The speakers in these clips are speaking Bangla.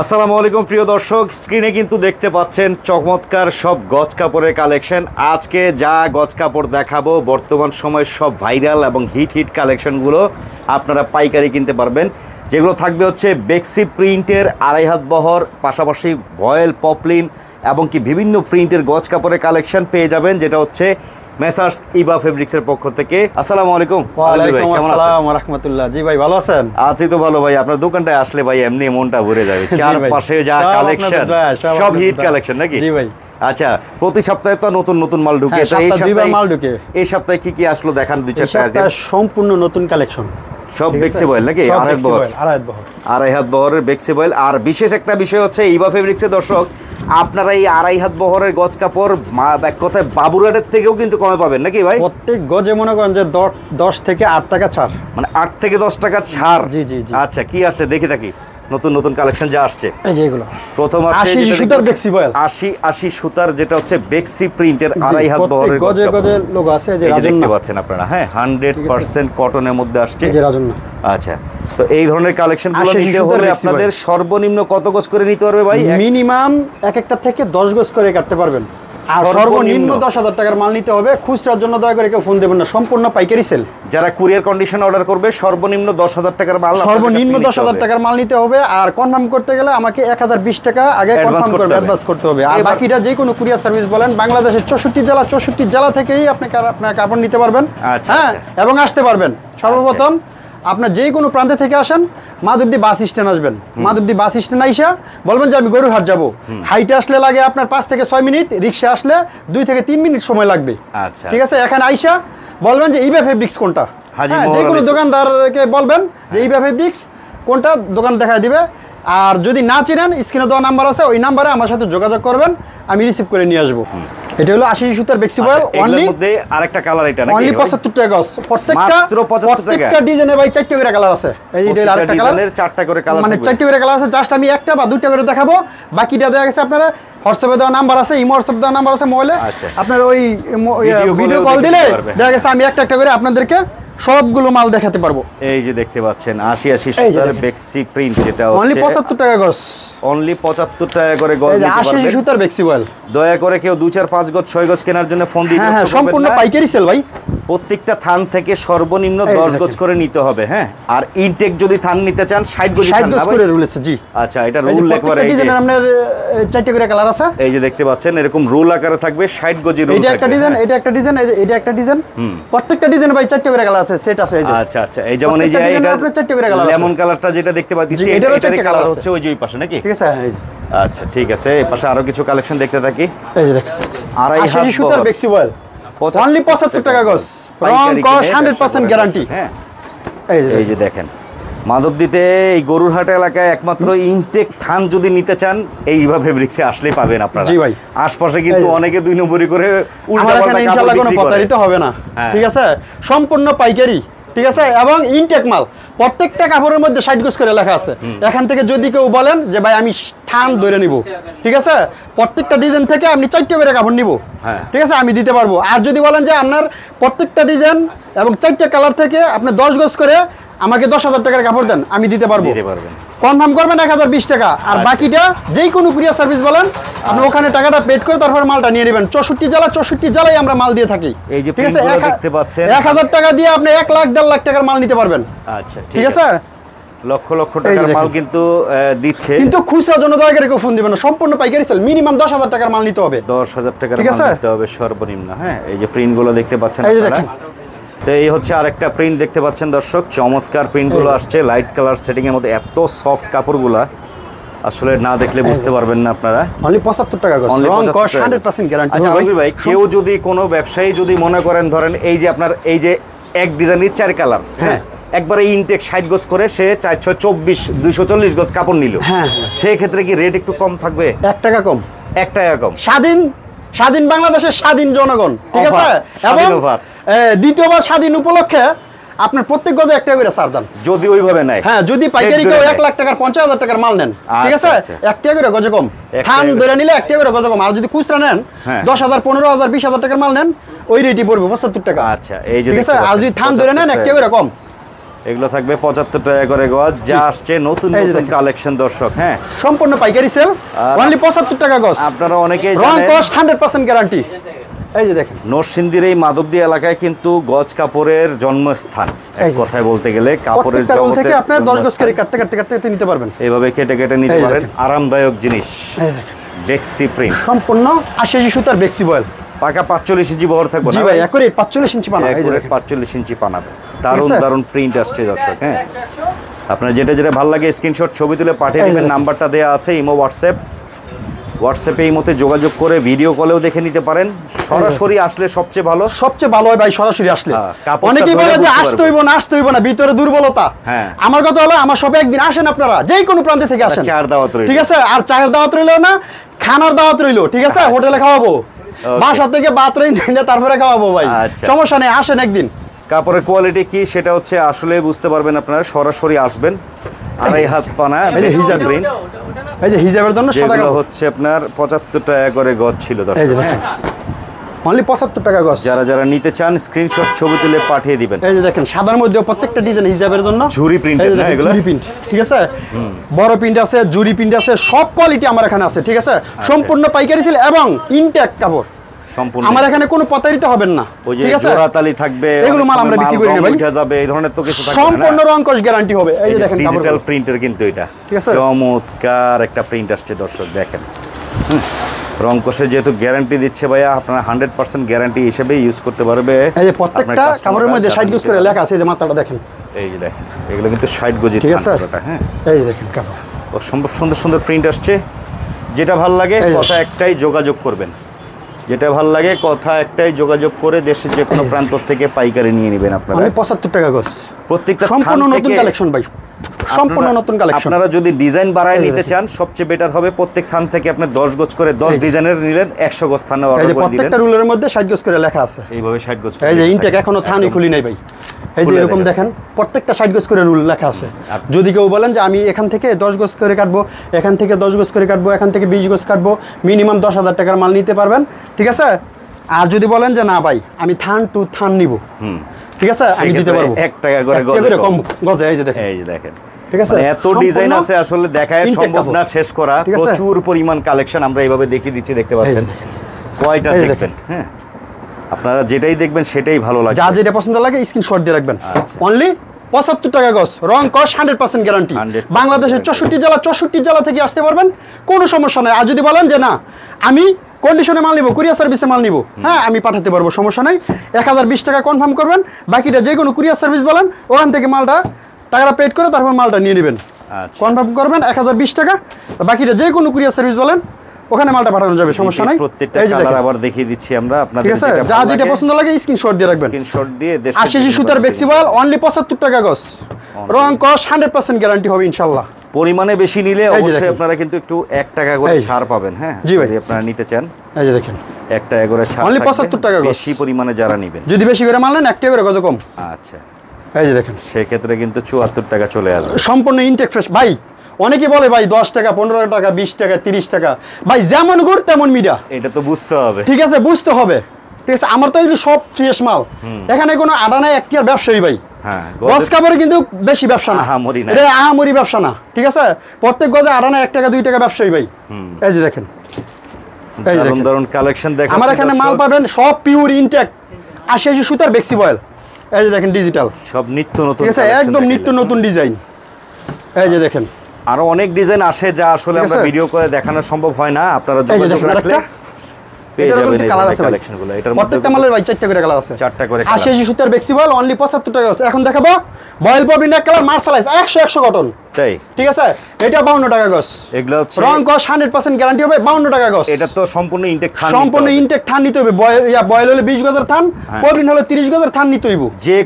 আসসালামু আলাইকুম প্রিয় দর্শক, স্ক্রিনে কিন্তু দেখতে পাচ্ছেন চমৎকার সব গজ কাপড়ের কালেকশন। আজকে যা গজ কাপড় দেখাবো বর্তমান সময়ের সব ভাইরাল এবং হিট কালেকশনগুলো আপনারা পাইকারি কিনতে পারবেন। যেগুলো থাকবে হচ্ছে বেক্সি প্রিন্টের 2.5 হাত বহর, পাশাপাশি ভয়েল, পপলিন এবং কি বিভিন্ন প্রিন্টের গজ কাপড়ের কালেকশন পেয়ে যাবেন, যেটা হচ্ছে মেসার্স ইবা ফেব্রিক্সের পক্ষ থেকে। আসসালামু আলাইকুম। ওয়ালাইকুম আসসালাম ওয়া রাহমাতুল্লাহ। জি ভাই, ভালো আছেন? আছি তো ভালো ভাই। আপনার দোকানটায় আসলে ভাই এমনি মনটা ভরে যাবে। চারপাশে যা কালেকশন, সব হিট কালেকশন নাকি? জি ভাই। আচ্ছা, প্রতি সপ্তাহে তো নতুন নতুন মাল ঢুকে, তো এই সপ্তাহে মাল ঢুকে। এই সপ্তাহে কি কি আসলো দেখান দুই চারটা। সম্পূর্ণ নতুন কালেকশন, সব বেক্সি বয়েল নাকি? 2.5 হাত বহরের বেক্সি বয়েল। আর বিশেষ একটা বিষয় হচ্ছে ইবা ফেব্রিক্সের দর্শক, আপনারা এই 2.5 হাত বহরের গজ কাপড় এক কথায় বাবুরাটের থেকেও কিন্তু কমে পাবেন নাকি ভাই? প্রত্যেক গজে মনে করেন যে 10 থেকে 8 টাকা ছাড়, মানে 8 থেকে 10 টাকা ছাড়। জি জি জি। আচ্ছা, কি আসছে দেখি থাকি নতুন নতুন কালেকশন যা আসছে। এই যে এগুলো প্রথম আসছে 80 সুতার বেক্সি বয়েল, 80 সুতার, যেটা হচ্ছে বেক্সি প্রিন্টের 2.5 হাত বহরের গজে গজে লোগো আছে। এই যে দেখতে পাচ্ছেন আপনারা, হ্যাঁ 100% কটনের মধ্যে আসছে। এই যে রাজন্য। আচ্ছা, তো এই ধরনের কালেকশনগুলো নিতে হলে আপনাদের সর্বনিম্ন কত গজ করে নিতে পারবে ভাই? মিনিমাম এক একটা থেকে 10 গজ করে কাটতে পারবেন। আর সর্বনিম্ন 10,000 টাকার মাল নিতে হবে। খুচরার জন্য দয়া করে কেউ ফোন দেবেন না, সম্পূর্ণ পাইকারি সেল। যারা কুরিয়ার কন্ডিশন অর্ডার করবে সর্বনিম্ন 10,000 টাকার মাল, সর্বনিম্ন 10,000 টাকার মাল নিতে হবে। আর কনফার্ম করতে গেলে আমাকে 1020 টাকা আগে কনফার্ম করবে, অ্যাডভান্স করতে হবে। আর বাকিটা যে কোনো কুরিয়ার সার্ভিস বলেন, বাংলাদেশের 64 জেলা থেকেই আপনি আপনার কাপড় নিতে পারবেন। হ্যাঁ, এবং আসতে পারবেন। সর্বপ্রথম আপনার যে কোনো প্রান্তে থেকে আসেন, মাধবদী বাস স্ট্যান্ড আসবেন। মাধবদী বাস স্ট্যান্ড আইসা বলবেন যে আমি গরুরহাট যাবো। হাইটে আসলে লাগে আপনার 5 থেকে 6 মিনিট, রিক্সা আসলে 2 থেকে 3 মিনিট সময় লাগবে। আচ্ছা, ঠিক আছে। এখানে আইসা বলবেন যে ইবা ফেব্রিক্স কোনটা, যে কোনো দোকানদারকে বলবেন যে ইবা ফেব্রিক্স কোনটা, দোকান দেখায় দিবে। আর যদি না চিনেন, স্ক্রিনে দেওয়া নাম্বার আছে, ওই নাম্বারে আমার সাথে যোগাযোগ করবেন, আমি রিসিভ করে নিয়ে আসবো। এটা হলো 80 সুতার বেক্সি বয়েল। অনলি মধ্যে আরেকটা কালার, এটা নাকি? অনলি 75 টাকা গজ। প্রত্যেকটা ডিজাইনে ভাই 4টা করে কালার আছে। এই যে আরেকটা কালার, 4টা করে কালার, মানে 4টা করে কালার আছে। জাস্ট আমি একটা বা দুইটা করে দেখাবো, বাকিটা দেয়া গেছে আপনারা হোয়াটসঅ্যাপে দেওয়া নাম্বার আছে, ইমো হোয়াটসঅ্যাপ দেওয়া নাম্বার আছে মোবাইলে। আপনার ওই ভিডিও কল দিলে দেখা গেছে আমি একটা করে আপনাদেরকে সবগুলো মাল দেখাতে পারবো। এই যে দেখতে পাচ্ছেন 80 সুতার বেক্সি প্রিন্ট, যেটা অনলি 75 টাকা গজ। অনলি 75 টাকা করে গজ নিতে পারবেন। 80 সুতার বেক্সি বয়েল। দয়া করে কেউ 2 4 5 গজ 6 গজ কেনার জন্য ফোন দিতে হবে। হ্যাঁ, সম্পূর্ণ পাইকারি সেল ভাই। প্রত্যেকটা থান থেকে সর্বনিম্ন 10 গজ করে নিতে হবে। হ্যাঁ, আর ইনটেক যদি থান নিতে চান 60 গজ করে রুল আছে। জি আচ্ছা, এটা রুল একবারে এই যে আপনার 4টা করে কালার আছে। এই যে দেখতে পাচ্ছেন এরকম রুল আকারে থাকবে, 60 গজের রুল। এটা একটা ডিজাইন, এটা একটা ডিজাইন, এটা একটা ডিজাইন। প্রত্যেকটা ডিজাইন ভাই 4টা করে কালার আছে, সেট আছে। এই যে আচ্ছা আচ্ছা, এই যেমন এই যে এটা লেমন কালারটা যেটা দেখতে পাচ্ছি, এটার কালার হচ্ছে ওই যে ওই পাশে নাকি? ঠিক আছে। এই যে আচ্ছা, ঠিক আছে। এই পাশে আরো কিছু কালেকশন দেখতে থাকি। এই যে দেখেন 2.5 হাত সুতার বেক্সি বয়েল, অনলি 75 টাকা গজ, রং কস 100% গ্যারান্টি। হ্যাঁ, এই যে দেখেন মাধবদীতে এই গরুরহাট এলাকায় একমাত্র ইনটেক থান যদি নিতে চান, এই ইবা ফেব্রিক্সে আসলেই পাবেন আপনারা। জি ভাই। আশপাশে কিন্তু অনেকে 2 নম্বরই করে উল্টাপাল্টা ইনশাআল্লাহ কোনো প্রতারিত হবে না। ঠিক আছে, সম্পূর্ণ পাইকারি। ঠিক আছে, এবং ইনটেক মাল। প্রত্যেকটা কাপড়ের মধ্যে 60 গজ করে লেখা আছে। এখান থেকে যদি কেউ বলেন যে ভাই আমি থান ধরে নিব, ঠিক আছে, প্রত্যেকটা ডিজাইন থেকে আপনি 4টা করে কাপড় নিব, ঠিক আছে, আমি দিতে পারবো। আর যদি বলেন যে আপনার প্রত্যেকটা ডিজাইন এবং 4টা কালার থেকে আপনি 10 গজ করে আমাকে 10,000 টাকার কাপড় দেন, আমি দিতে পারবো। কনফার্ম করবেন 1020 টাকা। আর বাকিটা যেই কোনো কুরিয়ার সার্ভিস বলেন, আপনি ওখানে টাকাটা পেড করে তারপর মালটা নিয়ে নেবেন। 64 জেলায় আমরা মাল দিয়ে থাকি। এই যে ঠিক আছে, দেখতে পাচ্ছেন 1000 টাকা দিয়ে আপনি 1 লাখ 1.5 লাখ টাকার মাল নিতে পারবেন। আচ্ছা, ঠিক আছে, লক্ষ লক্ষ টাকার মাল কিন্তু দিচ্ছে। কিন্তু খুচরার জন্য দয়া করে কেউ ফোন দিবেন না, সম্পূর্ণ পাইকারি সেল। মিনিমাম 10,000 টাকার মাল নিতে হবে। 10,000 টাকার মাল নিতে হবে সর্বনিম্ন। হ্যাঁ, এই যে প্রিন্টগুলো দেখতে পাচ্ছেন আপনারা। তো এই হচ্ছে আরেকটা প্রিন্ট দেখতে পাচ্ছেন দর্শক, চমৎকার প্রিন্টগুলো আসছে লাইট কালার সেটিং এর মধ্যে। এত সফট কাপড়গুলা আসলে না দেখলে বুঝতে পারবেন না আপনারা। অনলি 75 টাকা গজ, রং কস 100% গ্যারান্টি। আচ্ছা ভাই, কেউ যদি কোনো ব্যবসায়ী যদি মনে করেন, ধরেন এই যে আপনার এই যে এক ডিজাইনের 4 কালার, হ্যাঁ, একবারে ইনটেক 60 গজ করে সে 424 240 গজ কাপড় নিল, হ্যাঁ, সেই ক্ষেত্রে কি রেট একটু কম থাকবে? 1 টাকা কম। 1 টাকা কম। স্বাধীন বাংলাদেশের স্বাধীন জনগণ। ঠিক আছে, এবং দ্বিতীয়বার স্বাধীন উপলক্ষে আপনার প্রত্যেক গজে 1 টাকা করে ছাড় দেন যদি ওইভাবে নেয়। হ্যাঁ, যদি পাইকারি কেউ 1 লাখ টাকার 50,000 টাকার মাল নেন, ঠিক আছে, 1 টাকা করে গজে কম। থান ধরে নিলে 1 টাকা করে গজে কম। আর যদি খুচরা নেন 10,000 15,000 20,000 টাকার মাল নেন, ওই রেটই পড়বে 75 টাকা। আচ্ছা, এই যে ঠিক আছে। আর যদি থান ধরে নেন 1 টাকা করে কম। এগুলো থাকবে 75 টাকা করে গজ, যা আসছে নতুন নতুন কালেকশন দর্শক। হ্যাঁ, সম্পূর্ণ পাইকারি সেল, অনলি 75 টাকা গজ। আপনারা অনেকেই রং জানেন কস 100% গ্যারান্টি। এই যে দেখেন, নরসিংদীর এই মাধবদী এলাকায় কিন্তু গজ কাপড়ের জন্মস্থান, এক কথায় বলতে গেলে কাপড়ের জগতে থেকে আপনি 10 গজ করে কাটতে কাটতে কাটতে নিতে পারবেন, এইভাবে কেটে কেটে নিতে পারেন। আরামদায়ক জিনিস। এই দেখেন, বেক্সি প্রিন্ট, সম্পূর্ণ 80 সুতার বেক্সি বয়েল, পাকা 45 ইঞ্চি বহর থাকবে। জি ভাই, একুরেট 45 ইঞ্চি পানা। এই যে দেখেন, 45 ইঞ্চি পানাবে। দারুণ দারুণ প্রিন্ট আসছে দর্শক। হ্যাঁ, আপনার যেটা যেটা ভালো লাগে স্ক্রিনশট ছবি তুলে পাঠিয়ে দিবেন। নাম্বারটা দেওয়া আছে, ইমো হোয়াটসঅ্যাপে এই মতে যোগাযোগ করে ভিডিও কলেও দেখে নিতে পারেন। সরাসরি আসলে সবচেয়ে ভালো, সবচেয়ে ভালো হয় ভাই সরাসরি আসলে। অনেকেই বলে যে আসতে হইব না, ভিতরে দুর্বলতা। আমার কথা হলো, আমার সবে একদিন আসেন আপনারা, যেই কোনো প্রান্ত থেকে আসেন, চায়ের দাওয়াত রইল, ঠিক আছে? আর চায়ের দাওয়াত রইলো না, খানার দাওয়াত রইলো, ঠিক আছে? হোটেলে খাওয়াবো, বাসা থেকে ভাত রাইন্দা তারপরে খাওয়াবো ভাই, সমস্যা নেই, আসেন একদিন। কাপড়ের কোয়ালিটি কি সেটা হচ্ছে আসলে বুঝতে পারবেন আপনারা, সরাসরি আসবেন। আড়াই হাত পানা, হিজাব প্রিন্ট, এই যে হিজাবের জন্য যেগুলো হচ্ছে আপনার 75 টাকা করে গজ ছিল দর্শক। অনলি 75 টাকা গজ। যারা যারা নিতে চান স্ক্রিনশট ছবি তুলে পাঠিয়ে দিবেন। এই যে দেখেন, সাদার মধ্যে প্রত্যেকটা ডিজাইন হিজাবের জন্য ঝুরি প্রিন্ট, না এগুলো ঝুরি প্রিন্ট, ঠিক আছে? বড় প্রিন্ট আছে, ঝুরি প্রিন্ট আছে, সব কোয়ালিটি আমার এখানে আছে, ঠিক আছে? সম্পূর্ণ পাইকারি সেল এবং ইনটেক কাপড়। সম্পূর্ণ আমার এখানে কোনো প্রতারিত হবেন না, ঠিক আছে? জোড়াতালি থাকবে, এগুলো মাল আমরা বিক্রি করি না ভাই, উঠে যাবে, এই ধরনের তো কিছু থাকবে না। সম্পূর্ণ রং কস গ্যারান্টি হবে। এই যে দেখেন, ডিজিটাল প্রিন্টার কিন্তু এটা, ঠিক আছে? চমৎকার একটা প্রিন্ট আসছে দর্শক, দেখেন। রং কষে যেহেতু গ্যারান্টি দিচ্ছে ভাইয়া, আপনারা 100% গ্যারান্টি হিসেবে ইউজ করতে পারবে। এই যে প্রত্যেকটা কাপড়ের মধ্যে 60 গজ করে লেখা আছে, এই যে মাথাটা দেখেন, এই যে দেখেন, এগুলো কিন্তু 60 গজি, ঠিক আছে? হ্যাঁ, এই যে দেখেন কাপড়, অসম্ভব সুন্দর সুন্দর প্রিন্ট আসছে। যেটা ভালো লাগে কথা একটাই, যোগাযোগ করবেন। যেটা ভালো লাগে কথা একটাই, যোগাযোগ করে দেশের যে কোনো প্রান্ত থেকে পাইকারি নিয়ে নেবেন আপনারা। 75 টাকা গজ, প্রত্যেকটা সম্পূর্ণ নতুন কালেকশন ভাই, সম্পূর্ণ নতুন কালেকশন। আপনারা যদি ডিজাইন বাড়ায় নিতে চান, সবচেয়ে বেটার হবে প্রত্যেক থান থেকে আপনি 10 গজ করে 10 ডিজাইনের নিলেন, 100 গজ থানে অর্ডার করে দিলেন। প্রত্যেকটা রুলের মধ্যে 60 গজ করে লেখা আছে, এইভাবে 60 গজ। এই যে ইনটেক এখনো থানই খুলি নাই ভাই, এই যে এরকম দেখেন, প্রত্যেকটা 60 গজ করে রুল লেখা আছে। যদি কেউ বলেন যে আমি এখান থেকে 10 গজ করে কাটবো, এখান থেকে 10 গজ করে কাটবো, এখান থেকে 20 গজ কাটবো, মিনিমাম 10,000 টাকার মাল নিতে পারবেন, ঠিক আছে? আর যদি বলেন যে না ভাই আমি থান টু থান নিব, ঠিক আছে, আমি দিতে পারবো 1 টাকা করে কম গজে। এই যে দেখেন, এই যে দেখেন, ঠিক আছে? এত ডিজাইন আছে আসলে দেখায় সম্ভব না শেষ করা, প্রচুর পরিমাণ কালেকশন আমরা এইভাবে দেখিয়ে দিচ্ছি, দেখতে পাচ্ছেন কয়টা দেখবেন। হ্যাঁ, আপনারা যেটাই দেখবেন সেটাই ভালো লাগে, যা যেটা পছন্দ লাগে স্ক্রিনশট দিয়ে রাখবেন। অনলি 75 টাকা গজ, রং কস 100% গ্যারান্টি। বাংলাদেশের 64 জেলা থেকে আসতে পারবেন, কোনো সমস্যা নাই। আর যদি বলেন যে না আমি কন্ডিশনে মাল নিব, কুরিয়ার সার্ভিসে মাল নিব, হ্যাঁ আমি পাঠাতে পারবো, সমস্যা নাই। 1020 টাকা কনফার্ম করবেন, বাকিটা যে কোনো কুরিয়ার সার্ভিস বলেন, ওখান থেকে মালটা টাকাটা পেড করে তারপর মালটা নিয়ে নেবেন। কনফার্ম করবেন 1020 টাকা, বাকিটা যে কোনো কুরিয়ার সার্ভিস বলেন, ওখানে মালটা পাঠানো যাবে, সমস্যা নাই। প্রত্যেকটা কালার আবার দেখিয়ে দিচ্ছি আমরা আপনাদের, ঠিক আছে? যা যেটা পছন্দ লাগে স্ক্রিনশট দিয়ে রাখবেন। স্ক্রিনশট দিয়ে 80 সুতার বেক্সিবল, অনলি 75 টাকা গজ, রং কস 100% গ্যারান্টি হবে ইনশাআল্লাহ। পরিমাণে বেশি নিলে অবশ্যই আপনারা কিন্তু একটু 1 টাকা করে ছাড় পাবেন। হ্যাঁ, যদি আপনারা নিতে চান, এই যে দেখেন 1 টাকা করে ছাড়, অনলি 75 টাকা গজ। বেশি পরিমাণে যারা নেবেন, যদি বেশি করে মাল নেন 1 টাকা করে গজ কম। আচ্ছা, এই যে দেখেন, সেই ক্ষেত্রে কিন্তু 74 টাকা চলে আসবে, সম্পূর্ণ ইনটেক ফ্রেশ ভাই। অনেকে বলে ভাই 10 টাকা, 15 টাকা, 20 টাকা, 30 টাকা, ভাই যেমন গুড় তেমন মিডা, এটা তো বুঝতে হবে, ঠিক আছে? বুঝতে হবে, ঠিক আছে? আমার তো এগুলো সব ফ্রেশ মাল, এখানে কোনো আডা নাই, একটিয়ার ব্যবসায়ী ভাই। হ্যাঁ, গজ কাপড়ে কিন্তু বেশি ব্যবসা না, এটা আহামরি ব্যবসা না, ঠিক আছে? প্রত্যেক গজে আডা নাই 1 টাকা 2 টাকা ব্যবসায়ী ভাই। এই যে দেখেন, এই যে দারুণ কালেকশন দেখেন, আমার এখানে মাল পাবেন সব পিওর ইনটেক 80 সুতার বেক্সি বয়েল। এই যে দেখেন, ডিজিটাল, সব নিত্য নতুন, ঠিক আছে? একদম নিত্য নতুন ডিজাইন। এই যে দেখেন, আরো অনেক ডিজাইন আসে যা আসলে আমরা ভিডিও করে দেখানো সম্ভব হয় না, আপনারা যোগাযোগ রাখলে পেয়ে যাবেন এই কালেকশনগুলো। এটার মধ্যে প্রত্যেকটা মালের ভাই 4টা করে কালার আছে, 4টা করে 80 সুতার বেক্সিবল, অনলি 75 টাকা আছে। এখন দেখাবো বয়েল পপিন এক কালার মার্শালাইজ 100 কটন, তাই, ঠিক আছে? এটা 52 টাকা গজ, এগুলো হচ্ছে রং কস 100% গ্যারান্টি হবে, 52 টাকা গজ। এটা তো সম্পূর্ণ ইনটেক থান, সম্পূর্ণ ইনটেক থান নিতে হবে। বয়েল হলে 20 গজের থান, পপিন হলে 30 গজের থান নিতে হইব। যে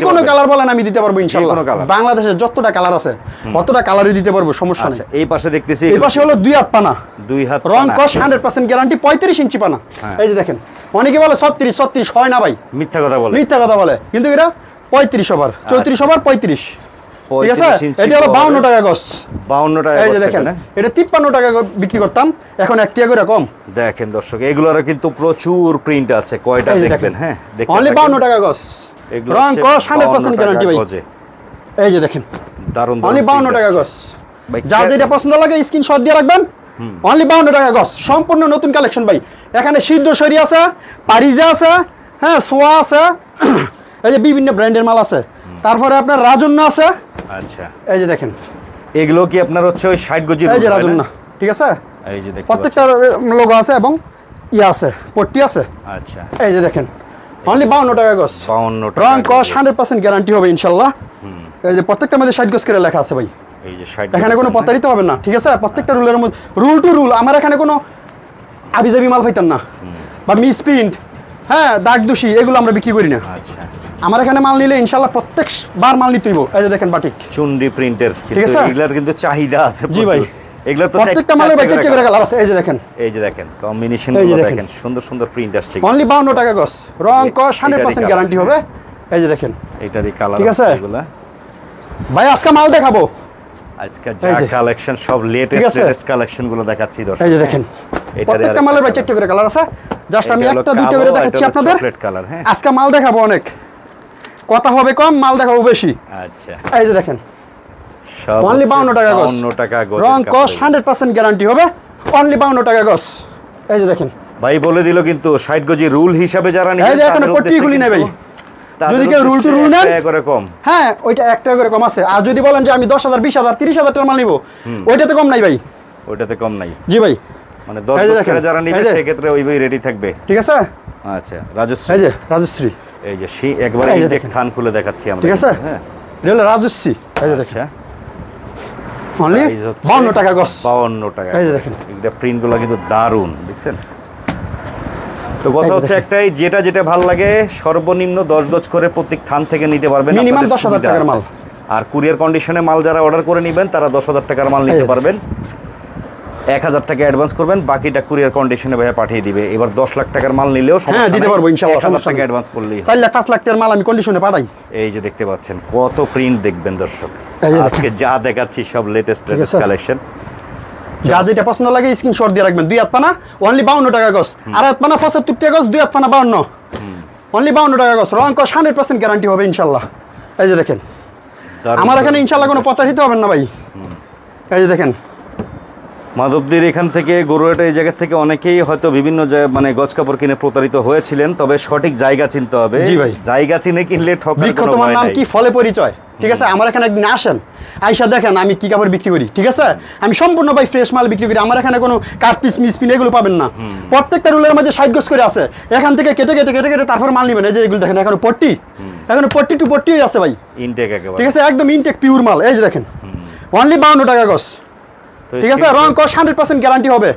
কোনো কালার বলেন আমি দিতে পারবো ইনশাআল্লাহ। বাংলাদেশের যতটা কালার আছে অতটা কালারই দিতে পারবো, সমস্যা নেই। এই পাশে দেখতেছি, এই পাশে হলো 2 হাত পানা, 2 হাত রং কস 100% গ্যারান্টি, 35 ইঞ্চি পানা। এই যে দেখেন, অনেকে বলে 36 হয় না ভাই, মিথ্যা কথা বলে, মিথ্যা কথা বলে, কিন্তু এটা 35 ওভার, 34 ওভার 35, ঠিক আছে? এটা হলো 52 টাকা গজ, 52 টাকা। এই যে দেখেন, এটা 53 টাকা বিক্রি করতাম, এখন 1 টাকা করে কম। দেখেন দর্শক, এগুলোর কিন্তু প্রচুর প্রিন্ট আছে, কয়টা দেখবেন। হ্যাঁ, অনলি 52 টাকা গজ, রং কস 100% গ্যারান্টি ভাই। এই যে দেখেন দারুন অনলি 52 টাকা গজ। যা যেটা পছন্দ লাগে স্ক্রিনশট দিয়ে রাখবেন। অনলি 52 টাকা গজ, সম্পূর্ণ নতুন কালেকশন ভাই। এখানে সিদ্ধ শরী আছে, পারিজা আছে, হ্যাঁ সোয়া আছে, এই যে বিভিন্ন ব্র্যান্ডের মাল আছে। তারপরে আপনার রাজন্য আছে। আচ্ছা এই যে দেখেন এগুলো কি আপনার হচ্ছে ওই 60 গজি? এই যে রাজন্য, ঠিক আছে। এই যে দেখেন প্রত্যেকটা লোগো আছে এবং আছে পট্টি আছে। আচ্ছা এই যে দেখেন অনলি 52 টাকা গজ। 52 টাকা রং কস 100% গ্যারান্টি হবে ইনশাআল্লাহ। এই যে প্রত্যেকটার মধ্যে 60 গজ করে লেখা আছে ভাই। এই যে 60 এখানে কোনো প্রতারিত হবে না, ঠিক আছে। প্রত্যেকটা রুলের মধ্যে রুল টু রুল। আমার এখানে কোনো আবিজাবি মাল পাইতেন না বা মিস প্রিন্ট, হ্যাঁ দাগ দোষী এগুলো আমরা বিক্রি করি না। আচ্ছা আমার এখানে মাল নিলে ইনশাআল্লাহ প্রত্যেকবার মাল নিতে হইব। এই যে দেখেন বাটিক চুনরি প্রিন্টের, ঠিক আছে। এগুলার কিন্তু চাহিদা আছে জি ভাই, এগুলো তো প্রত্যেকটা মালের ভাই চেক করে কালার আছে। এই যে দেখেন, এই যে দেখেন কম্বিনেশন গুলো দেখেন, সুন্দর সুন্দর প্রিন্ট আসছে। অনলি 52 টাকা গজ, রং কস 100% গ্যারান্টি হবে। এই যে দেখেন এটারই কালার ঠিক আছে এগুলো ভাই। আজকে মাল দেখাবো, আজকে যা কালেকশন সব লেটেস্ট কালেকশন গুলো দেখাচ্ছি দর্শক। এই যে দেখেন প্রত্যেকটা মালের ভাই চেক করে কালার আছে। জাস্ট আমি একটা দুইটা করে দেখাচ্ছি আপনাদের। চকলেট কালার, হ্যাঁ আজকে মাল দেখাবো অনেক, কথা হবে কম, মাল দেখাবো বেশি। আচ্ছা এই যে দেখেন সব অনলি 52 টাকা গজ, 52 টাকা গজ, রং কস 100% গ্যারান্টি হবে। অনলি 52 টাকা গজ। এই যে দেখেন ভাই বলে দিল কিন্তু 60 গজি রুল হিসাবে যারা নিবে, এই যে এখনো পট্টি খুলি নাই ভাই। যদি কেউ রুল টু রুল নেন করে কম, হ্যাঁ ওইটা 1 টাকা করে কম আছে। আর যদি বলেন যে আমি 10,000 20,000 30,000 টাকা মাল নিব, ওইটাতে কম নাই ভাই। ওইটাতে কম নাই জি ভাই, মানে 10 গজ করে যারা নিবে সেই ক্ষেত্রে ওইভাবে রেডি থাকবে, ঠিক আছে। আচ্ছা রাজশ্রী, এই যে রাজশ্রী, এই যে সেই একবার ইনটেক থান খুলে দেখাচ্ছি আমরা, ঠিক আছে। হ্যাঁ এটা হলো রাজশ্রী। এই যে দেখেন আচ্ছা অনলি 52 টাকা গজ, 52 টাকা। এই যে দেখেন এটা প্রিন্টগুলো কিন্তু দারুন, দেখছেন। তো কথা হচ্ছে একটাই, যেটা যেটা ভালো লাগে সর্বনিম্ন 10 গজ করে প্রত্যেক থান থেকে নিতে পারবেন, মিনিমাম 10,000 টাকার মাল। আর কুরিয়ার কন্ডিশনে মাল যারা অর্ডার করে নেবেন তারা 10,000 টাকার মাল নিতে পারবেন। 1,000 টাকা অ্যাডভান্স করবেন, বাকিটা কুরিয়ার কন্ডিশনে ভাইয়া পাঠিয়ে দিবে। এবার 10 লাখ টাকার মাল নিলেও হ্যাঁ দিতে পারবো ইনশাআল্লাহ, 1,000 টাকা অ্যাডভান্স করলেই 4 লাখ 5 লাখ টাকার মাল আমি কন্ডিশনে পাঠাই। এই যে দেখতে পাচ্ছেন কত প্রিন্ট দেখবেন দর্শক, এই যে আজকে যা দেখাচ্ছি সব লেটেস্ট কালেকশন। যা যেটা পছন্দ লাগে স্ক্রিনশট দিয়ে রাখবেন। 2 হাত পানা অনলি 52 টাকা গজ, আর হাত পানা 75 টাকা গজ, 2 হাত পানা 52, অনলি 52 টাকা গজ। রং কস 100% গ্যারান্টি হবে ইনশাআল্লাহ। এই যে দেখেন আমার এখানে ইনশাআল্লাহ কোনো প্রতারিত হবেন না ভাই। এই যে দেখেন মাধবদীর এখান থেকে গরুয়াটা এই জায়গা থেকে অনেকেই হয়তো বিভিন্ন মানে গজ কাপড় কিনে প্রতারিত হয়েছিলেন, তবে সঠিক জায়গা চিনতে হবে। জি ভাই, জায়গা চিনে কিনলে ঠকার বিখ্যাত কোনো তোমার ভয় নাম নাই। কি ফলে পরিচয়, ঠিক আছে। আমার এখানে একদিন আসেন, আইসা দেখেন আমি কি কাপড় বিক্রি করি, ঠিক আছে। আমি সম্পূর্ণ ভাই ফ্রেশ মাল বিক্রি করি। আমার এখানে কোনো কাট পিস মিস পিন এগুলো পাবেন না। প্রত্যেকটা রুলের মধ্যে 60 গজ করে আছে। এখান থেকে কেটে কেটে কেটে কেটে তারপর মাল নেবেন। এই যে এগুলো দেখেন এখনো পট্টি, এখনো পট্টি টু পট্টি আছে ভাই, ইনটেক একেবারে, ঠিক আছে, একদম ইনটেক পিওর মাল। এই যে দেখেন অনলি 52 টাকা গজ, ঠিক আছে। রং কস 100% গ্যারান্টি হবে,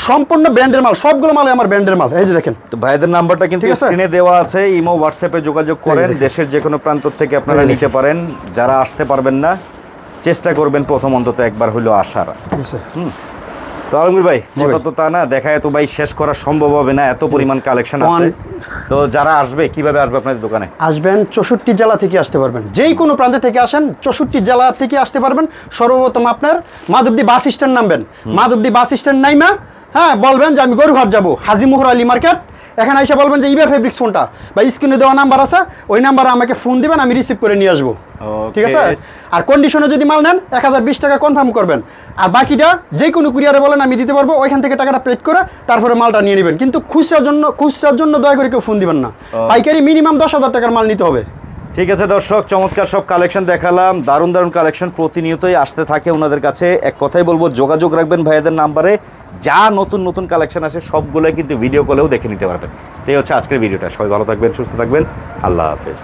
সম্পূর্ণ ব্র্যান্ডের মাল, সবগুলো মাল আমার ব্র্যান্ডের মাল। এই যে দেখেন তো ভাইদের নাম্বারটা কিন্তু স্ক্রিনে দেওয়া আছে, ইমো হোয়াটসঅ্যাপে যোগাযোগ করেন। দেশের যে কোনো প্রান্ত থেকে আপনারা নিতে পারেন। যারা আসতে পারবেন না চেষ্টা করবেন প্রথম অন্তত একবার হইলো আসার। তো আলমগীর ভাই কথা তো তা না, দেখায় তো ভাই শেষ করা সম্ভব হবে না, এত পরিমাণ কালেকশন আছে। তো যারা আসবে কিভাবে আসবে আপনাদের দোকানে? আসবেন 64 জেলা থেকে আসতে পারবেন, যেই কোনো প্রান্তে থেকে আসেন 64 জেলা থেকে আসতে পারবেন। সর্বপ্রথম আপনার মাধবদী বাস স্ট্যান্ড নামবেন। মাধবদী বাস স্ট্যান্ড নাইমা হ্যাঁ বলবেন যে আমি গরুহাট যাবো, হাজি মোহর আলী মার্কেট। এখানে এসে বলবেন যে ইবা ফেব্রিক্স ফোনটা বা স্ক্রিনে দেওয়া নাম্বার আছে, ওই নাম্বারে আমাকে ফোন দিবেন, আমি রিসিভ করে নিয়ে আসবো, ঠিক আছে। আর কন্ডিশনে যদি মাল নেন 1020 টাকা কনফার্ম করবেন, আর বাকিটা যে কোনো কুরিয়ারে বলেন আমি দিতে পারবো, ওইখান থেকে টাকাটা পেড করে তারপরে মালটা নিয়ে নেবেন। কিন্তু খুচরার জন্য দয়া করে কেউ ফোন দিবেন না, পাইকারি মিনিমাম 10,000 টাকার মাল নিতে হবে। ঠিক আছে দর্শক, চমৎকার সব কালেকশন দেখালাম, দারুণ দারুণ কালেকশন প্রতিনিয়তই আসতে থাকে ওনাদের কাছে। এক কথাই বলবো, যোগাযোগ রাখবেন ভাইয়াদের নাম্বারে। যা নতুন নতুন কালেকশন আসে সবগুলোই কিন্তু ভিডিও কলেও দেখে নিতে পারবেন। এই হচ্ছে আজকের ভিডিওটা। সবাই ভালো থাকবেন, সুস্থ থাকবেন, আল্লাহ হাফেজ।